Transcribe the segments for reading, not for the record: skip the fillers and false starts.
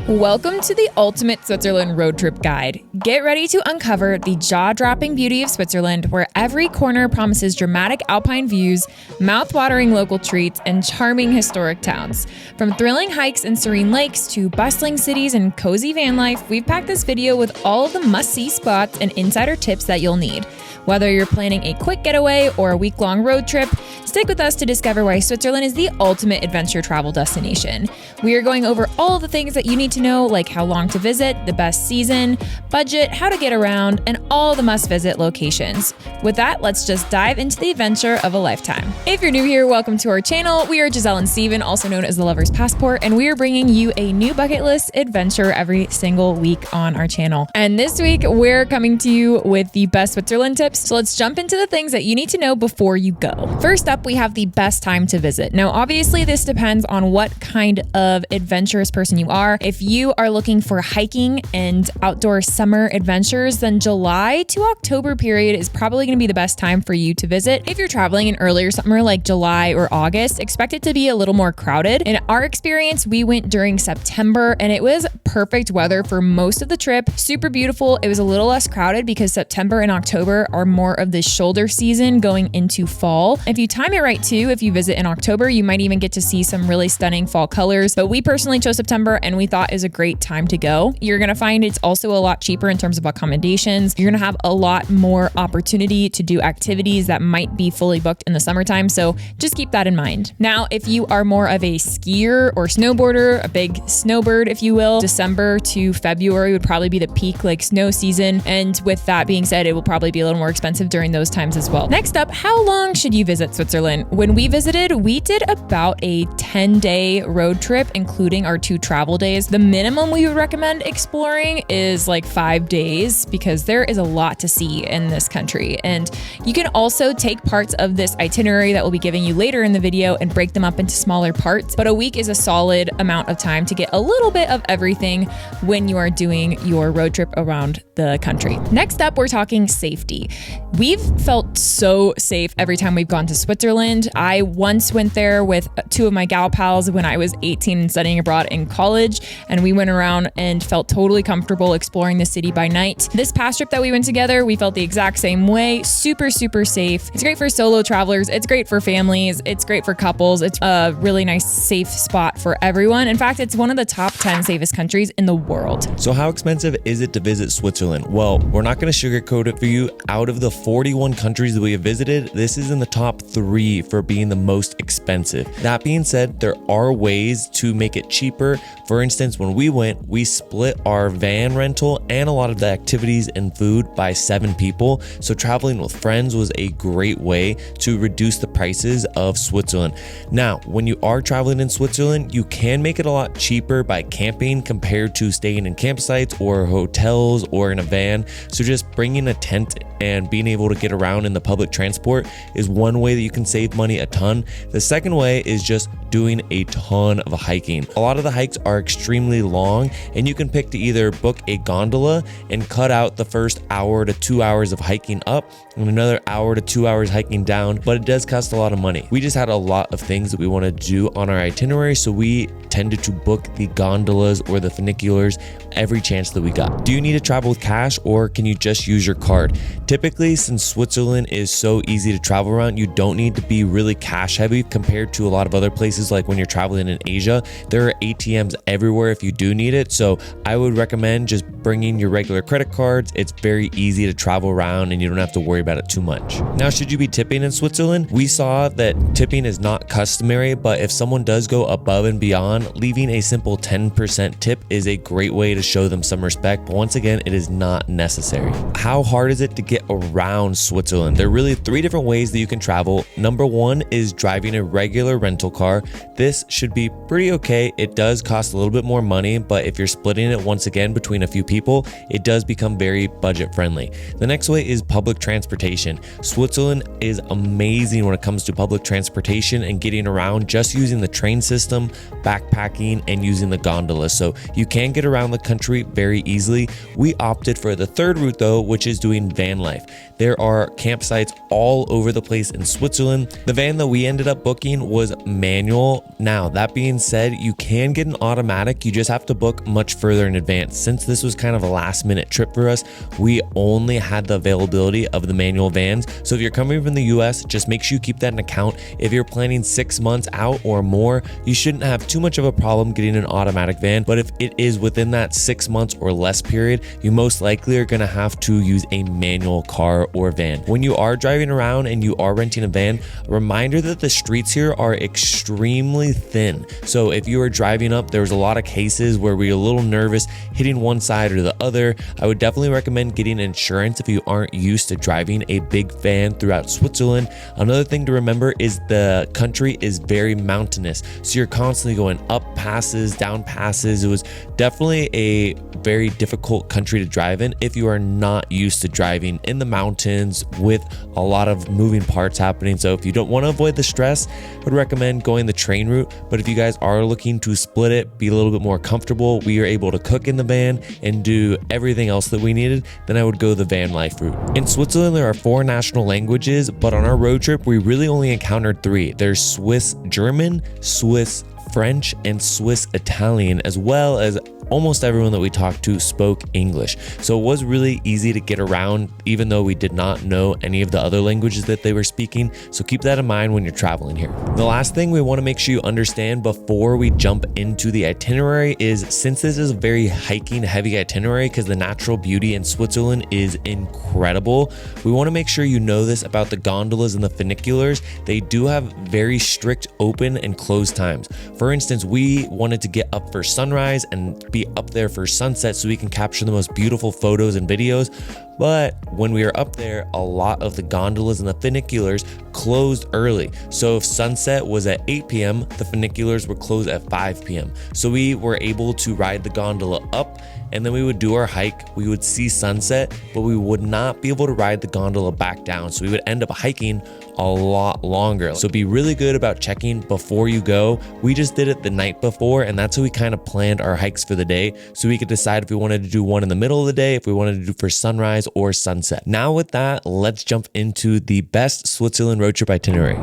Welcome to the Ultimate Switzerland Road Trip Guide. Get ready to uncover the jaw-dropping beauty of Switzerland, where every corner promises dramatic alpine views, mouth-watering local treats, and charming historic towns. From thrilling hikes and serene lakes to bustling cities and cozy van life, we've packed this video with all of the must-see spots and insider tips that you'll need. Whether you're planning a quick getaway or a week-long road trip, stick with us to discover why Switzerland is the ultimate adventure travel destination. We are going over all the things that you need to know, like how long to visit, the best season, budget, how to get around, and all the must-visit locations. With that, let's just dive into the adventure of a lifetime. If you're new here, welcome to our channel. We are Giselle and Steven, also known as the Lover's Passport, and we are bringing you a new bucket list adventure every single week on our channel. And this week, we're coming to you with the best Switzerland tips. So let's jump into the things that you need to know before you go. First up, we have the best time to visit. Now, obviously, this depends on what kind of adventurous person you are. If you are looking for hiking and outdoor summer adventures, then July to October period is probably going to be the best time for you to visit. If you're traveling in earlier summer like July or August, expect it to be a little more crowded. In our experience, we went during September and it was perfect weather for most of the trip. Super beautiful. It was a little less crowded because September and October are more of the shoulder season going into fall. If you time it right too, if you visit in October, you might even get to see some really stunning fall colors. But we personally chose September and we thought is a great time to go. You're going to find it's also a lot cheaper in terms of accommodations. You're going to have a lot more opportunity to do activities that might be fully booked in the summertime. So just keep that in mind. Now, if you are more of a skier or snowboarder, a big snowbird, if you will, December to February would probably be the peak like snow season. And with that being said, it will probably be a little more expensive during those times as well. Next up, how long should you visit Switzerland? When we visited, we did about a 10-day road trip, including our 2 travel days. The minimum we would recommend exploring is like 5 days because there is a lot to see in this country. And you can also take parts of this itinerary that we'll be giving you later in the video and break them up into smaller parts. But a week is a solid amount of time to get a little bit of everything when you are doing your road trip around the country. Next up, we're talking safety. We've felt so safe every time we've gone to Switzerland. I once went there with 2 of my gal pals when I was 18 and studying abroad in college, and we went around and felt totally comfortable exploring the city by night. This past trip that we went together, we felt the exact same way. Super, super safe. It's great for solo travelers. It's great for families. It's great for couples. It's a really nice, safe spot for everyone. In fact, it's one of the top 10 safest countries in the world. So how expensive is it to visit Switzerland? Well, we're not going to sugarcoat it for you. Out of the 41 countries that we have visited, this is in the top 3 for being the most expensive. That being said, there are ways to make it cheaper. For instance, when we went, we split our van rental and a lot of the activities and food by 7 people. So traveling with friends was a great way to reduce the prices of Switzerland. Now, when you are traveling in Switzerland, you can make it a lot cheaper by camping compared to staying in campsites or hotels or in a van. So just bringing a tent and being able to get around in the public transport is one way that you can save money a ton. The second way is just doing a ton of hiking. A lot of the hikes are extremely long, and you can pick to either book a gondola and cut out the first hour to 2 hours of hiking up and another hour to 2 hours hiking down, but it does cost a lot of money. We just had a lot of things that we wanted to do on our itinerary, so we tended to book the gondolas or the funiculars every chance that we got. Do you need to travel with cash or can you just use your card? Typically, since Switzerland is so easy to travel around, you don't need to be really cash heavy compared to a lot of other places. Like when you're traveling in Asia, there are ATMs everywhere if you do need it. So I would recommend just bringing your regular credit cards. It's very easy to travel around and you don't have to worry about it too much. Now, should you be tipping in Switzerland? We saw that tipping is not customary, but if someone does go above and beyond, leaving a simple 10% tip is a great way to show them some respect. But once again, it is not necessary. How hard is it to get around Switzerland? There are really 3 different ways that you can travel. Number 1 is driving a regular rental car. This should be pretty okay. It does cost a little bit more money, but if you're splitting it once again between a few people, it does become very budget friendly. The next way is public transportation. Switzerland is amazing when it comes to public transportation and getting around just using the train system, backpacking, and using the gondolas. So You can get around the country very easily. We opted for the third route though, which is doing van life. There are campsites all over the place in Switzerland. The van that we ended up booking was manual. Now, that being said, you can get an automatic. You just have to book much further in advance. Since this was kind of a last minute trip for us, we only had the availability of the manual vans. So if you're coming from the US, just make sure you keep that in account. If you're planning 6 months out or more, you shouldn't have too much of a problem getting an automatic van. But if it is within that 6 months or less period, you most likely are going to have to use a manual car or van. When you are driving around and you are renting a van, a reminder that the streets here are extremely thin. So if you are driving up, there was a lot of cases where we were a little nervous hitting one side or the other. I would definitely recommend getting insurance if you aren't used to driving a big van throughout Switzerland. Another thing to remember is the country is very mountainous. So you're constantly going up passes, down passes. It was definitely a very difficult country to drive in if you are not used to driving in the mountains with a lot of moving parts happening. So if you don't want to avoid the stress, I would recommend going the train route. But if you guys are looking to split it, be a little bit more comfortable, we are able to cook in the van and do everything else that we needed, then I would go the van life route. In Switzerland, there are 4 national languages, but on our road trip, we really only encountered 3. There's Swiss German, Swiss French, and Swiss Italian, as well as almost everyone that we talked to spoke English. So it was really easy to get around, even though we did not know any of the other languages that they were speaking. So keep that in mind when you're traveling here. The last thing we want to make sure you understand before we jump into the itinerary is, since this is a very hiking heavy itinerary because the natural beauty in Switzerland is incredible, we want to make sure you know this about the gondolas and the funiculars. They do have very strict open and close times. For instance, we wanted to get up for sunrise and be up there for sunset so we can capture the most beautiful photos and videos. But when we were up there, a lot of the gondolas and the funiculars closed early. So if sunset was at 8 p.m., the funiculars would close at 5 p.m. So we were able to ride the gondola up, and then we would do our hike. We would see sunset, but we would not be able to ride the gondola back down. So we would end up hiking a lot longer. So be really good about checking before you go. We just did it the night before, and that's how we kind of planned our hikes for the day. So we could decide if we wanted to do one in the middle of the day, if we wanted to do for sunrise or sunset. Now with that, let's jump into the best Switzerland road trip itinerary.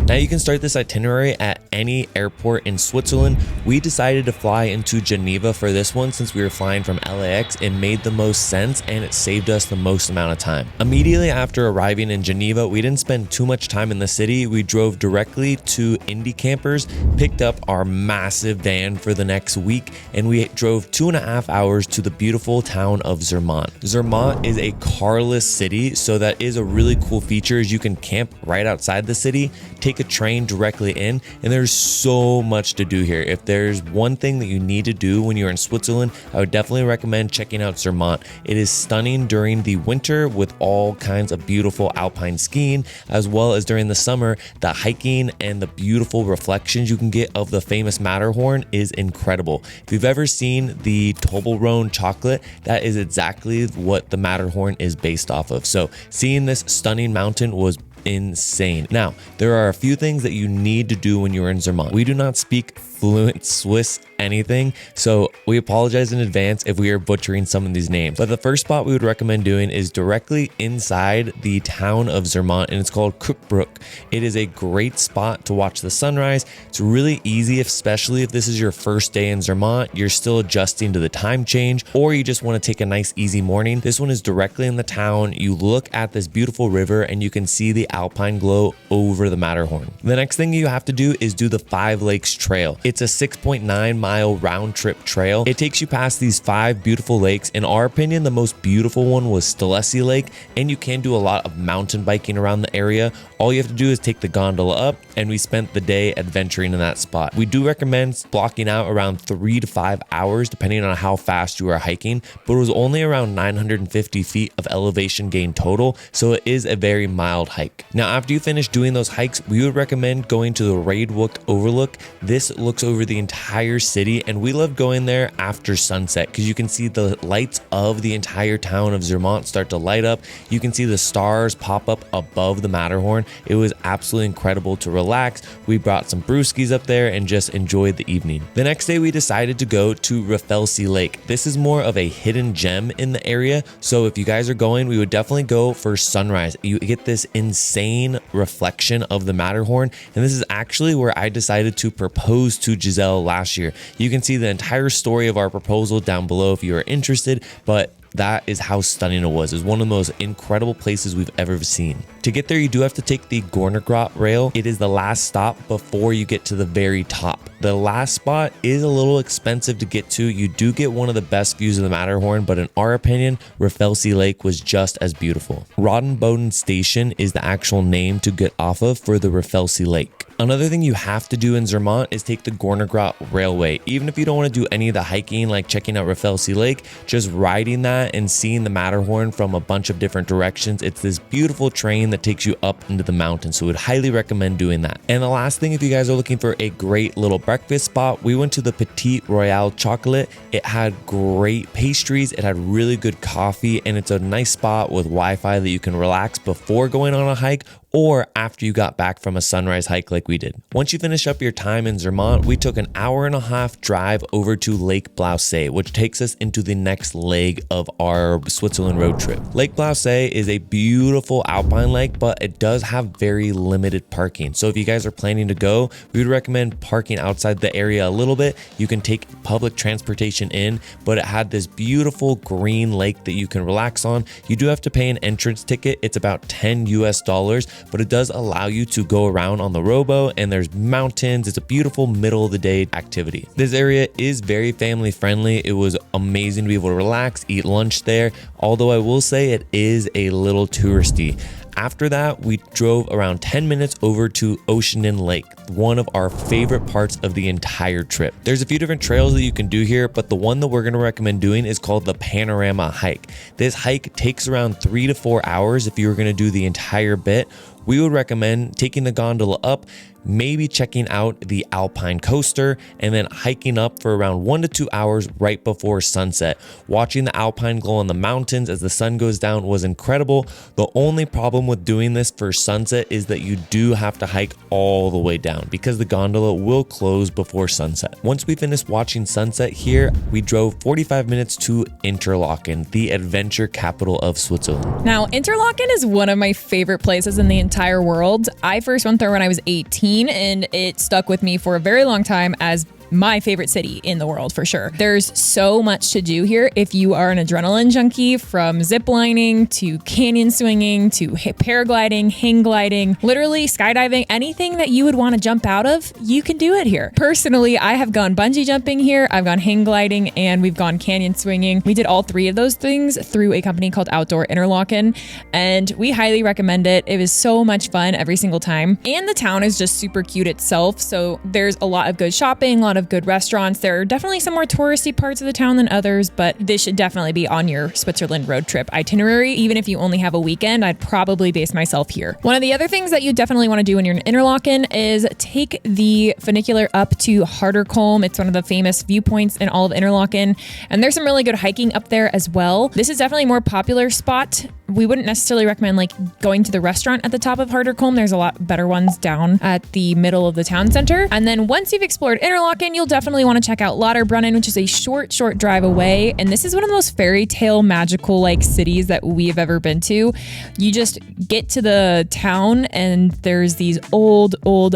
Now you can start this itinerary at any airport in Switzerland. We decided to fly into Geneva for this one since we were flying from LAX. It made the most sense and it saved us the most amount of time. Immediately after arriving in Geneva, we didn't spend too much time in the city. We drove directly to Indie Campers, picked up our massive van for the next week, and we drove 2.5 hours to the beautiful town of Zermatt. Zermatt is a carless city, so that is a really cool feature. Is you can camp right outside the city, take a train directly in, and there's so much to do here. If there's one thing that you need to do when you're in Switzerland, I would definitely recommend checking out Zermatt. It is stunning during the winter with all kinds of beautiful alpine skiing, as well as during the summer. The hiking and the beautiful reflections you can get of the famous Matterhorn is incredible. If you've ever seen the Toblerone chocolate, that is exactly what the Matterhorn is based off of. So seeing this stunning mountain was insane. Now, there are a few things that you need to do when you're in Zermatt. We do not speak fluent Swiss anything, so we apologize in advance if we are butchering some of these names. But the first spot we would recommend doing is directly inside the town of Zermatt, and it's called Cookbrook. It is a great spot to watch the sunrise. It's really easy, especially if this is your first day in Zermatt, you're still adjusting to the time change, or you just want to take a nice easy morning. This one is directly in the town. You look at this beautiful river and you can see the alpine glow over the Matterhorn. The next thing you have to do is do the 5 Lakes Trail. It's a 6.9-mile round trip trail. It takes you past these 5 beautiful lakes. In our opinion, the most beautiful one was Blausee Lake, and you can do a lot of mountain biking around the area. All you have to do is take the gondola up, and we spent the day adventuring in that spot. We do recommend blocking out around 3 to 5 hours depending on how fast you are hiking, but it was only around 950 feet of elevation gain total, so it is a very mild hike. Now, after you finish doing those hikes, we would recommend going to the Raidwook Overlook. This looks over the entire city, and we love going there after sunset because you can see the lights of the entire town of Zermatt start to light up. You can see the stars pop up above the Matterhorn. It was absolutely incredible to relax. We brought some brewskis up there and just enjoyed the evening. The next day, we decided to go to Raffelsee Lake. This is more of a hidden gem in the area, so if you guys are going, we would definitely go for sunrise. You get this insane reflection of the Matterhorn, and this is actually where I decided to propose to Giselle last year. You can see the entire story of our proposal down below if you are interested, but that is how stunning it was. It was one of the most incredible places we've ever seen. To get there, you do have to take the Gornergrot rail. It is the last stop before you get to the very top. The last spot is a little expensive to get to. You do get one of the best views of the Matterhorn, but in our opinion, Raffelsee Lake was just as beautiful. Rodenboden Station is the actual name to get off of for the Raffelsee Lake. Another thing you have to do in Zermatt is take the Gornergrot Railway. Even if you don't want to do any of the hiking, like checking out Raffelsee Lake, just riding that and seeing the Matterhorn from a bunch of different directions, it's this beautiful train that takes you up into the mountains. So we would highly recommend doing that. And the last thing, if you guys are looking for a great little breakfast spot, we went to the Petit Royal Chocolat. It had great pastries, it had really good coffee, and it's a nice spot with Wi-Fi that you can relax before going on a hike or after you got back from a sunrise hike like we did. Once you finish up your time in Zermatt, we took an hour-and-a-half drive over to Lake Blausee, which takes us into the next leg of our Switzerland road trip. Lake Blausee is a beautiful alpine lake, but it does have very limited parking. So if you guys are planning to go, we would recommend parking outside the area a little bit. You can take public transportation in, but it had this beautiful green lake that you can relax on. You do have to pay an entrance ticket. It's about $10 US, but it does allow you to go around on the rowboat, and there's mountains. It's a beautiful middle of the day activity. This area is very family friendly. It was amazing to be able to relax, eat lunch there, although I will say it is a little touristy. After that, we drove around 10 minutes over to Oeschinen Lake, one of our favorite parts of the entire trip. There's a few different trails that you can do here, but the one that we're going to recommend doing is called the Panorama Hike. This hike takes around 3 to 4 hours if you were going to do the entire bit. We would recommend taking the gondola up, maybe checking out the Alpine coaster, and then hiking up for around 1 to 2 hours right before sunset. Watching the Alpine glow on the mountains as the sun goes down was incredible. The only problem with doing this for sunset is that you do have to hike all the way down because the gondola will close before sunset. Once we finished watching sunset here, we drove 45 minutes to Interlaken, the adventure capital of Switzerland. Now, Interlaken is one of my favorite places in the entire world. I first went there when I was 18, and it stuck with me for a very long time as my favorite city in the world for sure. There's so much to do here if you are an adrenaline junkie, from zip lining to canyon swinging to paragliding, hang gliding, literally skydiving, anything that you would want to jump out of, you can do it here. Personally, I have gone bungee jumping here, I've gone hang gliding, and we've gone canyon swinging. We did all three of those things through a company called Outdoor Interlaken, and we highly recommend it. It was so much fun every single time. And the town is just super cute itself, so there's a lot of good shopping, a lot of good restaurants. There are definitely some more touristy parts of the town than others, but this should definitely be on your Switzerland road trip itinerary. Even if you only have a weekend, I'd probably base myself here. One of the other things that you definitely want to do when you're in Interlaken is take the funicular up to Kulm. It's one of the famous viewpoints in all of Interlaken, and there's some really good hiking up there as well. This is definitely a more popular spot. We wouldn't necessarily recommend like going to the restaurant at the top of Kulm. There's a lot better ones down at the middle of the town center. And then once you've explored Interlaken, you'll definitely want to check out Lauterbrunnen, which is a short drive away. And this is one of the most fairy tale magical like cities that we have ever been to. You just get to the town and there's these old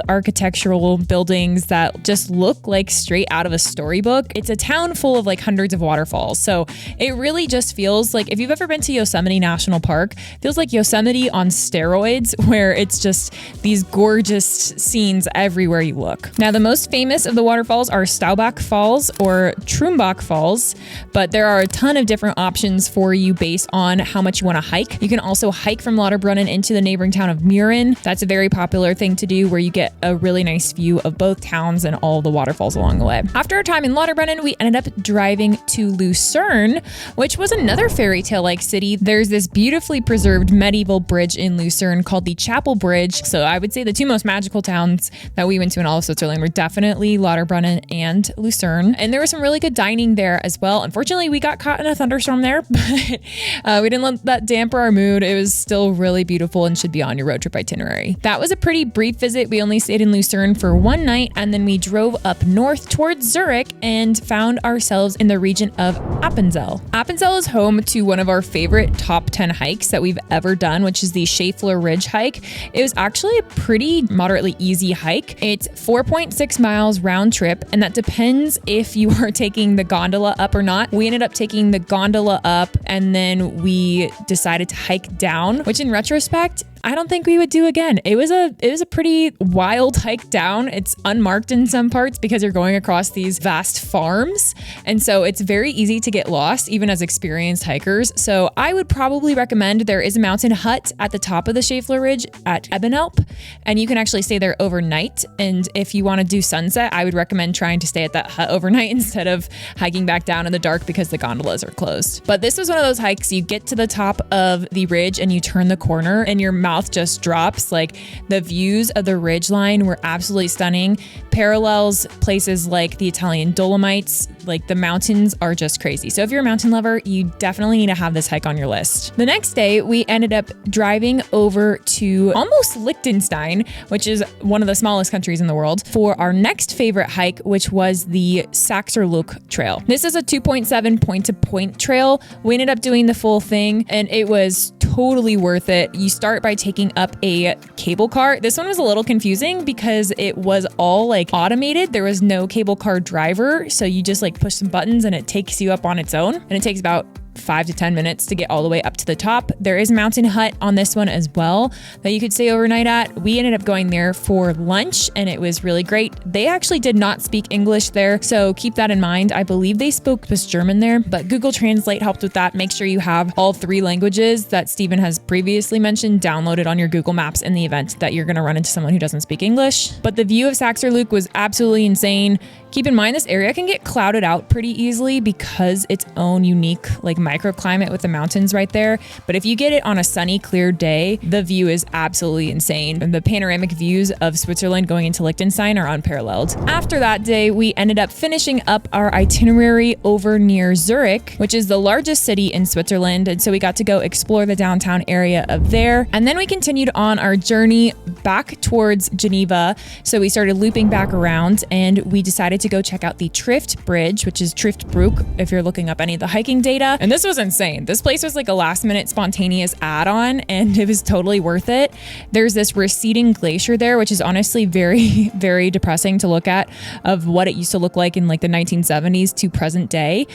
architectural buildings that just look like straight out of a storybook. It's a town full of like hundreds of waterfalls. So it really just feels like, if you've ever been to Yosemite National Park, feels like Yosemite on steroids, where it's just these gorgeous scenes everywhere you look. Now, the most famous of the waterfalls waterfalls are Staubach Falls or Trumbach Falls, but there are a ton of different options for you based on how much you want to hike. You can also hike from Lauterbrunnen into the neighboring town of Muren. That's a very popular thing to do where you get a really nice view of both towns and all the waterfalls along the way. After our time in Lauterbrunnen, we ended up driving to Lucerne, which was another fairy tale-like city. There's this beautifully preserved medieval bridge in Lucerne called the Chapel Bridge. So I would say the two most magical towns that we went to in all of Switzerland were definitely Lauterbrunnen and Lucerne. And there was some really good dining there as well. Unfortunately, we got caught in a thunderstorm there, but we didn't let that damper our mood. It was still really beautiful and should be on your road trip itinerary. That was a pretty brief visit. We only stayed in Lucerne for one night, and then we drove up north towards Zurich and found ourselves in the region of Appenzell. Appenzell is home to one of our favorite top 10 hikes that we've ever done, which is the Schafler Ridge hike. It was actually a pretty moderately easy hike. It's 4.6 miles round trip, and that depends if you are taking the gondola up or not. We ended up taking the gondola up, and then we decided to hike down, which in retrospect, I don't think we would do again. It was a pretty wild hike down. It's unmarked in some parts because you're going across these vast farms. And so it's very easy to get lost, even as experienced hikers. So I would probably recommend, there is a mountain hut at the top of the Schafler Ridge at Ebenalp, and you can actually stay there overnight. And if you want to do sunset, I would recommend trying to stay at that hut overnight instead of hiking back down in the dark because the gondolas are closed. But this was one of those hikes, you get to the top of the ridge and you turn the corner and your mouth just drops. Like, the views of the ridge line were absolutely stunning. Parallels places like the Italian Dolomites. Like, the mountains are just crazy. So if you're a mountain lover, you definitely need to have this hike on your list. The next day, we ended up driving over to almost Liechtenstein, which is one of the smallest countries in the world, for our next favorite hike, which was the Saxer Lucke trail. This is a 2.7 point-to-point trail. We ended up doing the full thing, and it was totally worth it. You start by taking up a cable car. This one was a little confusing because it was all like automated. There was no cable car driver. So you just like push some buttons and it takes you up on its own. And it takes about 5 to 10 minutes to get all the way up to the top. There is a mountain hut on this one as well that you could stay overnight at. We ended up going there for lunch and it was really great. They actually did not speak English there, so keep that in mind. I believe they spoke Swiss German there, but Google Translate helped with that. Make sure you have all 3 languages that Stephen has previously mentioned downloaded on your Google Maps in the event that you're going to run into someone who doesn't speak English. But the view of Saxer Lucke was absolutely insane. Keep in mind, this area can get clouded out pretty easily because its own unique like microclimate with the mountains right there. But if you get it on a sunny, clear day, the view is absolutely insane. And the panoramic views of Switzerland going into Liechtenstein are unparalleled. After that day, we ended up finishing up our itinerary over near Zurich, which is the largest city in Switzerland. And so we got to go explore the downtown area of there. And then we continued on our journey back towards Geneva. So we started looping back around and we decided to go check out the Trift Bridge, which is Trift Bridge if you're looking up any of the hiking data. And this was insane. This place was like a last minute spontaneous add-on and it was totally worth it. There's this receding glacier there, which is honestly very, very depressing to look at, of what it used to look like in like the 1970s to present day.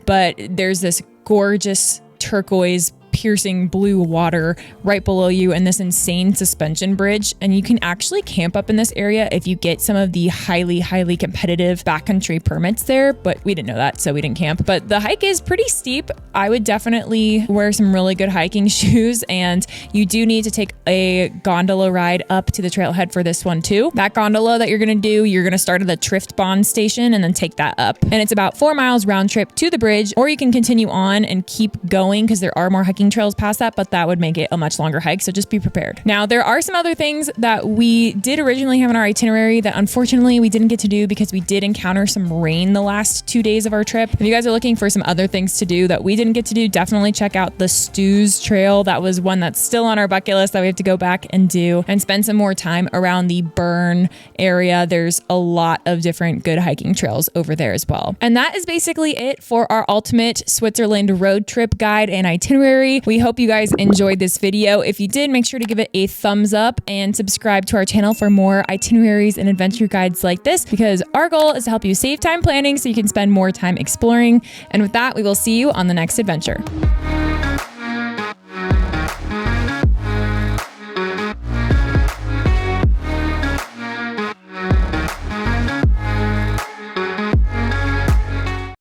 But there's this gorgeous turquoise piercing blue water right below you and this insane suspension bridge. And you can actually camp up in this area if you get some of the highly competitive backcountry permits there, but we didn't know that, so we didn't camp. But the hike is pretty steep. I would definitely wear some really good hiking shoes, and you do need to take a gondola ride up to the trailhead for this one too. That gondola that you're going to do, you're going to start at the Trift Bond station and then take that up. And it's about 4 miles round trip to the bridge, or you can continue on and keep going because there are more hiking trails past that, but that would make it a much longer hike, so just be prepared. Now, there are some other things that we did originally have on our itinerary that unfortunately we didn't get to do because we did encounter some rain the last 2 days of our trip. If you guys are looking for some other things to do that we didn't get to do, definitely check out the Stews Trail. That was one that's still on our bucket list that we have to go back and do and spend some more time around the Bern area. There's a lot of different good hiking trails over there as well. And that is basically it for our ultimate Switzerland road trip guide and itinerary. We hope you guys enjoyed this video. If you did, make sure to give it a thumbs up and subscribe to our channel for more itineraries and adventure guides like this, because our goal is to help you save time planning so you can spend more time exploring. And with that, we will see you on the next adventure.